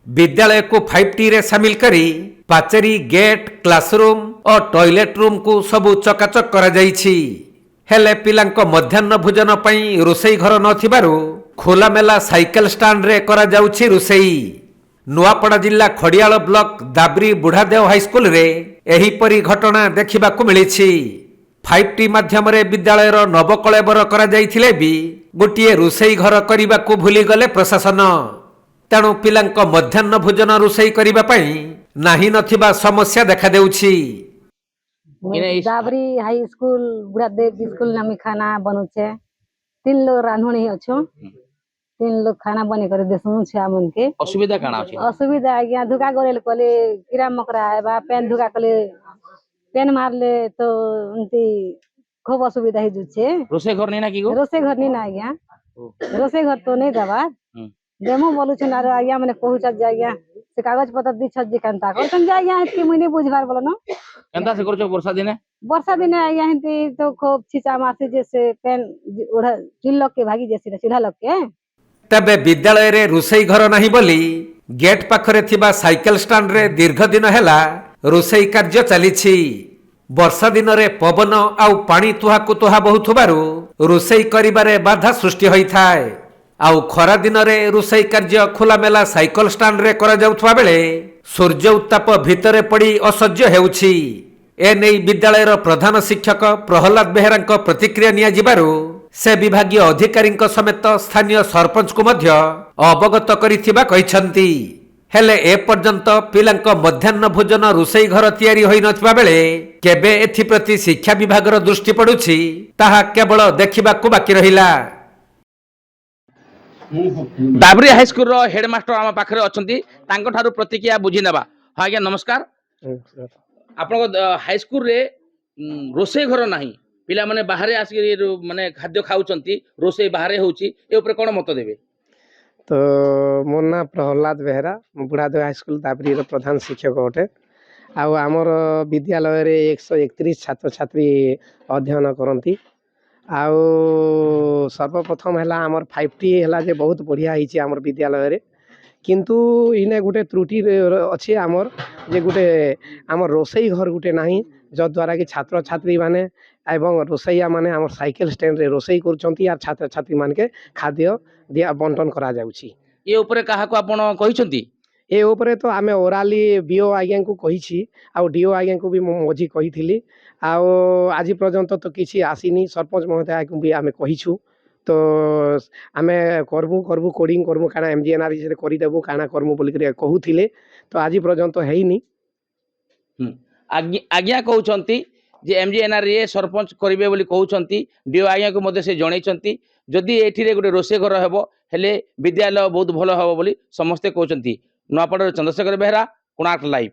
विद्यालय को 5T रे शामिल करी पाचेरी गेट क्लासरूम और टॉयलेट रूम को सबु चकाचक करा जाइछि। हेले पिलांक मध्याह्न भोजन पई रोसई घर नथिबारु खोलामेला साइकेल स्टांड रे करा जाउछि रोसई। नुआपड़ा जिला खड़ियाल ब्लॉक दाबरी बुढ़ादेव हाईस्कूल रे एहीपरी घटना देखिबाकू मिलिछि। 5T माध्यम रे विद्यालयर नवकलेबर करा जाइथिले भी गोटिए रोसई घर करिबाकू भूली गले प्रशासन। तेणु पिलांक मध्याह्न भोजन रोसई करिबा पई नाही नथिबा समस्या देखा देउछि। दाबरी हाई स्कूल बुढ़ादेव स्कूल नामी खाना बनुचे। 3 लोग रांधुनी अच्छो। 3 लोग खाना बने कर देसु छुआ मन के। असुविधा काना अछि? असुविधा आज्ञा धुका गोरेल कोले कीड़ा मकोड़ा आबा पेन धुका कोले पेन मारले तो उनती खूब असुविधा ही जुचे। रोसे घर नहीं ना की गो? रोसे घर नहीं ना आज्ञा। रोसे घर तो नहीं दबा। देमो बोलु छन आरो आज्ञा माने पहुंचा जाय से कागज पत्र दी छ जे कांता कोन जाय इतकी मुनी बुझबार बोलो न केनता से करछो वर्षा दिने आज्ञा हिंती तो खूब छिचा मासी जैसे पेन ओढ़ा चिल लोग के भागी जैसे चूल्हा लोग के। तबे विद्यालय रे रोसई घर नाही बोली गेट पाखरे थिबा साइकेल स्टांड रे दीर्घ दिन हेला रोसई कार्य चलीछि। वर्षा दिन रे पवन आउ पानी तुहाकु तुहा बहुथबारु रोसई करिबारे बाधा सृष्टि होइथाय। आउ खरा दिन रे रोसई कार्य खोलामेला साइकेल स्टांड रे करा जाउथवा बेले सूर्य उत्ताप भितरे पड़ी असह्य हेउछि। ए नै विद्यालयर प्रधान शिक्षक प्रहलाद बेहेरांक प्रतिक्रिया निया जिबारु से विभागीय अधिकारी समेत स्थानीय सरपंच को मध्य अवगत करिथिबा कहिसंती। हेले ए पर्यंत पिलांक मध्याह्न भोजन रोसई घर तयारी होई नथिबा बेले केबे एथि प्रति शिक्षा विभागर दृष्टि पडुछि ताहा केवल देखिबाकू बाकी रहिला। दाबरी हाई स्कूल रो हेडमास्टर आम पाखरे अछंती तांको ठारू प्रतिक्रिया बुझी नेबा। हां आज्ञा नमस्कार। आपन हाई स्कूल रे रोसई घर नाही पिला माने बाहरे आसी माने खाद्य खाउचंती रोसई बाहरे होउची ए ऊपर कोन मत देबे? तो मो ना प्रहलाद बेहेरा बुढ़ादेव हाईस्कूल दाबरी प्रधान शिक्षक अटे। आमर विद्यालय रे 131 छात्र छात्री अध्ययन करती। आउ सर्वप्रथम है आमर 5T है जे बहुत बढ़िया होती आमर विद्यालय रे। किंतु इने गोटे त्रुटि अच्छे आमर जे गोटे आमर रोसई घर गोटे नहीं जद्वारा कि छात्र छात्री माने एवं रोसैया माने आमर साइकेल स्टैंड रे रोसई करछंती आर छात्र छात्री मान के खाद्य दिया बंटन करा जाउची। ए ऊपर काहा को आपण कहिसंती? ए ऊपर तो आमे ओराली बीओ आज्ञा को कहिछि आ डीओ आज्ञा को भी मझी कहिथिली। आज पर्यंत तो किसी आसीनी सरपंच महोदय को भी आमे कहिछु। तो आमे करबू करबू कोडिंग करबू काना एमजीएनआर से करि देबू काना करबू बोली के कहूथिले। तो आज पर्यंत हेइनी। आज्ञा कहउचंती जे एमजीएनआर रे सरपंच करिवे बोली कहउचंती। डीओ आज्ञा को मधे से जणैचंती जदि एठी रे गोटे रोसे घर हेबो हेले विद्यालय बहुत भलो हेबो बोली समस्ते कहउचंती। नुआपड़ा चंद्रशेखर बेहरा, कोणार्क लाइव।